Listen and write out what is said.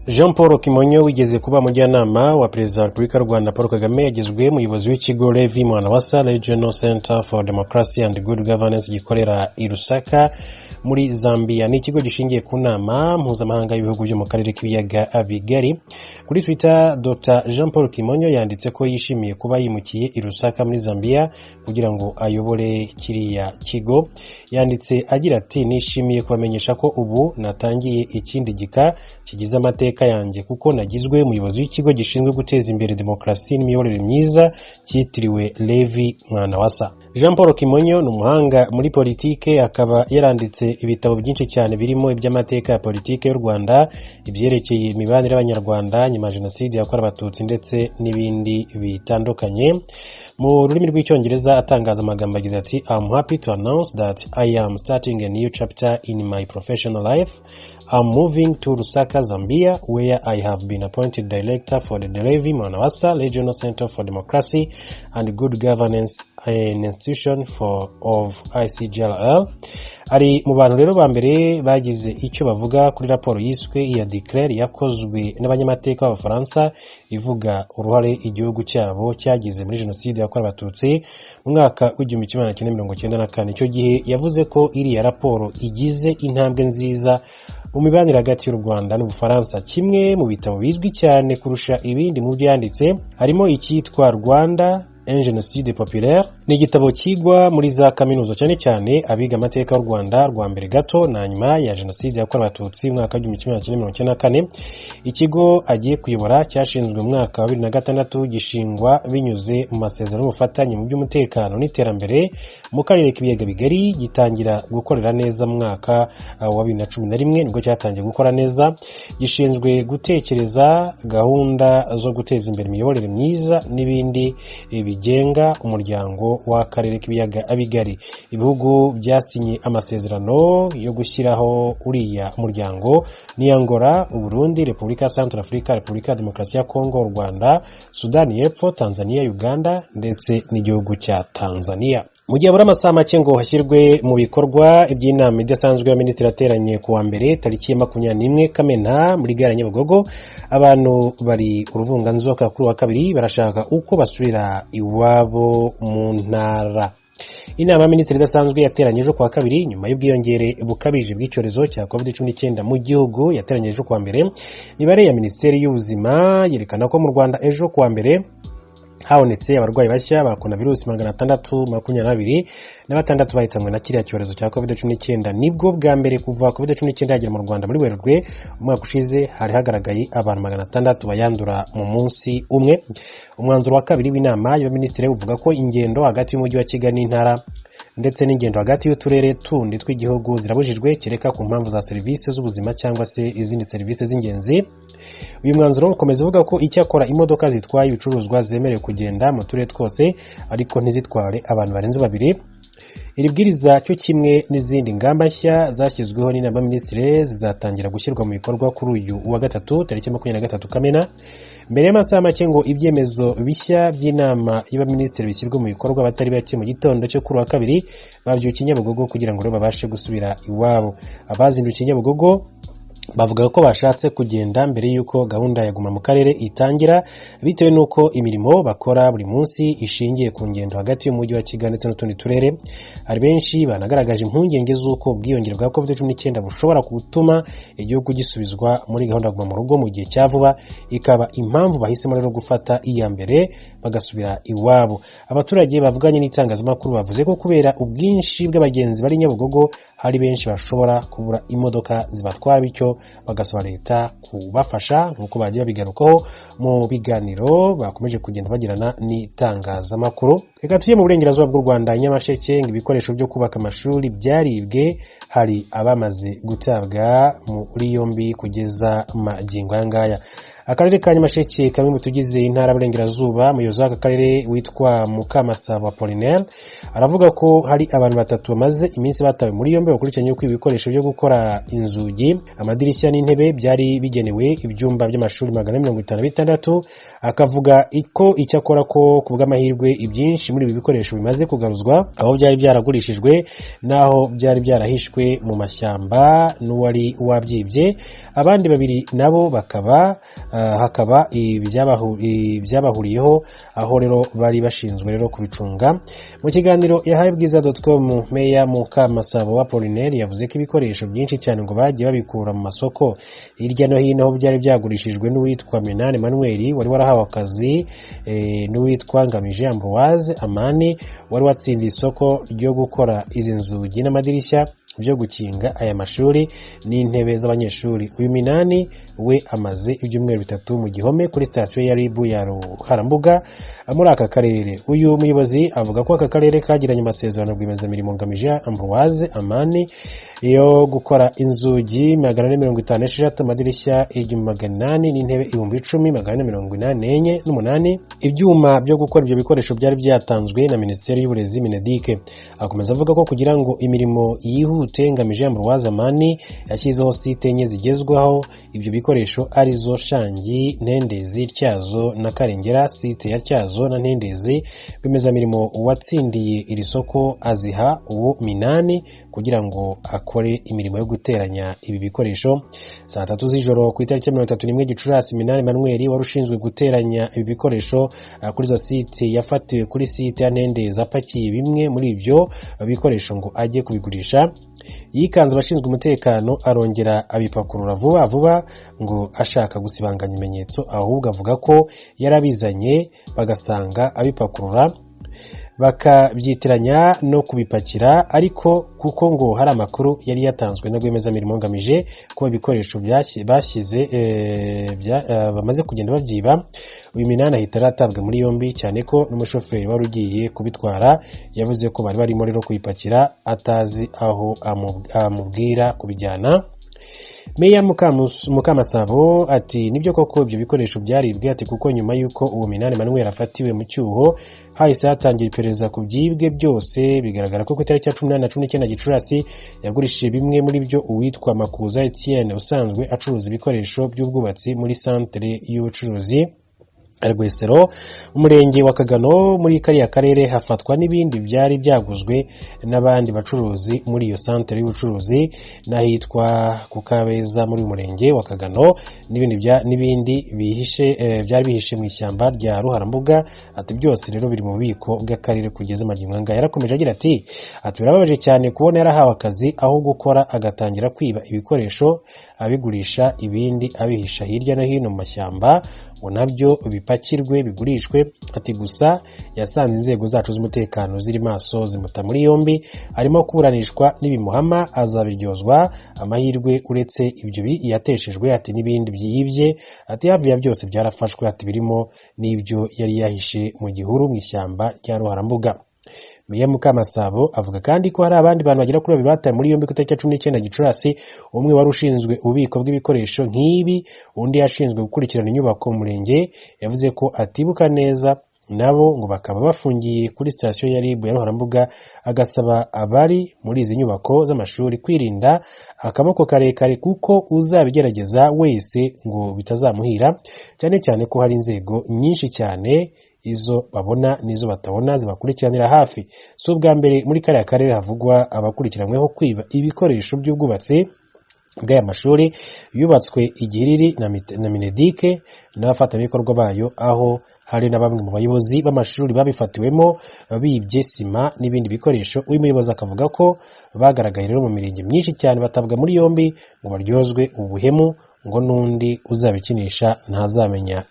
Jean Paul Kimonyo wigeze kuba mujyanama wa Perezida wa Repubulika y'u Rwanda Paul Kagame yagizwe umuyobozi w'ikigo Levi Mwanawasa Regional Center for Democracy and Good Governance gikorera i Lusaka muri Zambia. Ni ikigo gishingiye ku nama mpuzamahanga y'ibihugu byo mu karere k'ibiyaga bigari. Kuri Twitter, Dr. Jean Paul Kimonyo yanditse ko yishimiye kuba yimukiye i Lusaka muri Zambia kugira ngo ayobore kiriya kigo. Yanditse agira ati nishimiye kubamenyesha ko ubu natangiye ikindi gika kigize amateka yanjye kuko nagizwe umuyobozi w'ikigo gishinzwe guteza imbere demokrasi n'imiyoborere myiza cyitiriwe Levi Mwanawasa. Jean Paul Kimonyo ni umuhanga muri politike, akaba yaranditse ibitabo byinshi cyane birimo iby'amateka ya politike y'u Rwanda, ibyerekeye imibanire y'abanyarwanda nyuma ya jenoside yakorewe abatutsi ndetse n'ibindi bitandukanye. Mu rurimi rw'icyongereza atangaza amagambo agize ati I'm happy to announce that I am starting a new chapter in my professional life. I'm moving to Lusaka, Zambia, where I have been appointed director for the Levi Mwanawasa Regional Center for Democracy and Good Governance, an institution of ICGLL. Ari mu bantu rero ba mbere bagize icyo bavuga kuri raporo yiswe iya declare yakozwe n'abanyamateka b'Abafaransa ivuga uruhare igihugu cyabo cyagize muri jenoside yakorewe abatutsi mu mwaka w'1994. Icyo gihe yavuze ko iriya raporo igize intambwe nziza mu mibanire hagati y'u Rwanda n'Ubufaransa. Kimwe mu bitabo bizwi cyane kurusha ibindi mu byo yanditse harimo icyitwa Rwanda un génocide populaire. Ni igitabo kigwa muri za kaminuza cyane cyane abiga amateka y'u Rwanda rwa mbere gato na nyuma ya jenoside yakorewe abatutsi mu mwaka w'1994. Ikigo agiye kuyobora cyashinzwe mu mwaka wa 2006 gishingwa binyuze mu masezerano y'ubufatanye mu by'umutekano n'iterambere mu karere k'ibiyaga bigari, gitangira gukorera neza mu mwaka wa 2011 nibwo cyatangiye gukora neza. Gishinzwe gutekereza gahunda zo guteza imbere imiyoborere myiza n'ibindi bigenga umuryango w'akarere k'ibiyaga bigari. Ibihugu byasinye amasezerano yo gushyiraho uriya muryango ni Angola, Burundi, Repubulika ya Centrafrica, Repubulika ya Demokarasi ya Kongo, Rwanda, Sudani y'Epfo, Tanzania, Uganda ndetse n'igihugu cya Tanzania. Mu gihe abura amasaha make ngo hashyirwe mu bikorwa iby'inama idasanzwe ya minisitiri ateranye ku wa mbere tariki ya 21 Kamena muri gare Nyabugogo, abantu bari uruvunganzoka kuri wa kabiri barashaka uko basubira iwabo mu ntara. Inama minisitiri idasanzwe yateranyije ku wa kabiri nyuma y'ubwiyongere bukabije bw'icyorezo cya COVID-19 mu gihugu. Yateranyije ku wa mbere. Nibare ya Minisiteri y'Ubuzima yerekana ko mu Rwanda ejo ku wa mbere habonetse abarwayi bashya ba coronavirus 622 na batandatu bahitanwe na kiriya cyorezo cya COVID-19. Nibwo bwa mbere kuva COVID-19 yagera mu Rwanda muri Werurwe umwaka ushize hari hagaragaye abantu 600 bayandura mu munsi umwe. Umwanzuro wa kabiri w'inama y'abaminisitiri uvuga ko ingendo hagati y'umujyi wa Kigali n'intara ndetse n'ingendo hagati y'uturere tundi tw'igihugu zirabujijwe kereka ku mpamvu za serivisi z'ubuzima cyangwa se izindi serivisi z'ingenzi. Uyu mwanzuro ukomeza uvuga ko icyakora imodoka zitwaye ibicuruzwa zemerewe kugenda mu turere twose ariko ntizitware abantu barenze babiri. Iri bwiriza cyo kimwe n'izindi ngamba nshya zashyizweho n'inama y'abaminisitiri zizatangira gushyirwa mu bikorwa kuri uyu wa gatatu tariki 23 Kamena. Mbere y'amasaha make ngo ibyemezo bishya by'inama y'abaminisitiri bishyirwe mu bikorwa batari bake mu gitondo cyo kuri wa kabiri babyukiye Nyabugogo kugira ngo babashe gusubira iwabo. Abazindukiye Nyabugogo bavuga ko bashatse kugenda mbere yuko gahunda ya guma mu karere itangira bitewe nuko imirimo bakora buri munsi ishingiye ku ngendo hagati y'umujyi wa Kigali ndetse n'utundi turere. Hari benshi banagaragaje impungenge z'uko ubwiyongere bwa COVID-19 bushobora gutuma igihugu gisubizwa muri gahunda ya guma mu rugo mu gihe cya vuba, ikaba impamvu bahisemo rero gufata iya mbere bagasubira iwabo. Abaturage bavuganye n'itangazamakuru bavuze ko kubera ubwinshi bw'abagenzi bari Nyabugogo hari benshi bashobora kubura imodoka zibatwara, bityo bagasaba leta kubafasha nk'uko bagiye babigarukaho mu biganiro bakomeje kugenda bagirana n'itangazamakuru. Reka tujye mu burengerazuba bw'u Rwanda. Nyamasheke ibikoresho byo kubaka amashuri byaribwe, hari abamaze gutabwa muri yombi kugeza magingo aya ngaya. Akarere ka Nyamasheke kamwe mu tugize intara y'Uburengerazuba, umuyobozi w'aka karere witwa Mukamasabo Apollinaire aravuga ko hari abantu batatu bamaze iminsi batawe muri yombi bakurikiranye uko ibikoresho byo gukora inzugi, amadirishya n'intebe byari bigenewe ibyumba by'amashuri 156. Akavuga ko icyakora ko kubw'amahirwe ibyinshi muri ibi bikoresho bimaze kugaruzwa aho byari byaragurishijwe naho byari byarahishwe mu mashyamba n'uwari wabyibye. Abandi babiri nabo hakaba ibyabahuriyeho aho rero bari bashinzwe rero kubicunga. Mu kiganiro yahaye bwiza.com, Meya Mukamasabo Apollinaire yavuze ko ibikoresho byinshi cyane ngo bagiye babikura mu masoko hirya no hino aho byari byagurishijwe n'uwitwa Minani Emmanuel wari warahawe akazi n'uwitwa Ngamije Ambroise Amani wari watsindiye isoko ryo gukora izi nzugi n'amadirishya byo gukinga aya mashuri n'intebe z'abanyeshuri. Uyu Minani we amaze ibyumweru 3 mu gihome kuri station ya RIB ya Ruharambuga muri aka karere. Uyu muyobozi avuga ko aka karere kagiranye amasezerano rwiyemezamirimo Ngamije Ambroise Amani yo gukora inzugi 456, amadirishya 800 n'intebe 10,484. Ibyuma byo gukora ibyo bikoresho byari byatanzwe na Minisiteri y'Uburezi Minedike. Akomeza avuga ko kugira ngo imirimo Ngamije Ambroise Amani yashyizeho site enye zigezweho ibyo bikoresho arizo Shangi, Ntendezi, Tyazo na Karengera. Site ya Tyazo na Ntendezi rwiyemezamirimo watsindiye iri soko aziha uwo Minani kugira ngo akore imirimo yo guteranya ibi bikoresho. Saa 3 z'ijoro ku itariki 31 Gicurasi, Minani Emmanuel wari ushinzwe guteranya ibi bikoresho kuri zo site yafatiwe kuri site ya Ntendezi apakiye bimwe muri ibyo bikoresho ngo ajye kubigurisha. Yikanze abashinzwe umutekano arongera abipakurura vuba ngo ashaka gusibanganya ibimenyetso, ahubwo avuga ko yarabizanye bagasanga abipakurura bakabyitiranya no kubipakira, ariko kuko ngo hari amakuru yari yatanzwe na rwiyemezamirimo Ngamije ko ibikoresho bamaze kugenda babyiba. Uyu Minani ahita aratabwa muri yombi, cyane ko n'umushoferi wari ugiye kubitwara yavuze ko bari barimo rero kubipakira atazi aho amubwira kubijyana. Meya Mukamasabo ati nibyo koko ibyo bikoresho byaribwe, ati kuko nyuma yuko uwo Minani Emmanuel afatiwe mu cyuho hahise hatangira iperereza ku byibwe byose. Bigaragara ko ku itariki ya 18 na 19 Gicurasi yagurishije bimwe muri byo uwitwa Makuza Etienne usanzwe acuruza ibikoresho by'ubwubatsi muri centre y'ubucuruzi Rwesero, umurenge wa Kagano. Muri kariya karere hafatwa n'ibindi byari byaguzwe n'abandi bacuruzi muri iyo centre y'ubucuruzi n'ahitwa ku Kabeza muri umurenge wa Kagano, n'ibindi byari bihishe mu ishyamba rya Ruharambuga. Ati byose rero biri mu bubiko bw'akarere kugeza magingo anga. Yarakomeje agira ati birababaje cyane kubona yarahawe akazi aho gukora agatangira kwiba ibikoresho abigurisha, ibindi abihisha hirya no hino mu mashyamba ngo nabyo bipakirwe bigurishwe. Ati gusa yasanze inzego zacu z'umutekano ziri maso zimuta muri yombi, arimo kuburanishwa n'ibimuhama azabiryozwa amahirwe. Uretse ibyo yateshejwe, ati n'ibindi byibye, ati hafi ya byose byarafashwe, ati birimo n'ibyo yari yahishe mu gihuru mu ishyamba rya Ruharambuga. Meya Mukamasabo avuga kandi ko hari abandi bantu bagera kuri 2 bataye muri yombi ku itariki ya 19 Gicurasi. Umwe wari ushinzwe ububiko bw'ibikoresho nk'ibi, undi yashinzwe gukurikirana inyubako mu murenge, yavuze ko atibuka neza. Nabo ngo bakaba bafungiye kuri station ya RIB ya Ruharambuga. Agasaba abari muri izi nyubako z'amashuri kwirinda akaboko karekare kuko uzabigerageza wese ngo bitazamuhira, cyane cyane ko hari inzego nyinshi cyane izo babona n'izo batabona zibakurikiranira hafi. Si ubwa mbere muri kariya karere havugwa abakurikiranyweho kwiba ibikoresho by'ubwubatsi bw'aya mashuri yubatswe igihiriri na Minedike n'abafatanyabikorwa bayo, aho hari na bamwe mu bayobozi b'amashuri babifatiwemo bibye sima n'ibindi bikoresho. Uyu muyobozi akavuga ko bagaragaye rero mu mirenge myinshi cyane batabwa muri yombi ngo baryozwe ubuhemu, ngo n'undi uzabikinisha ntazamenya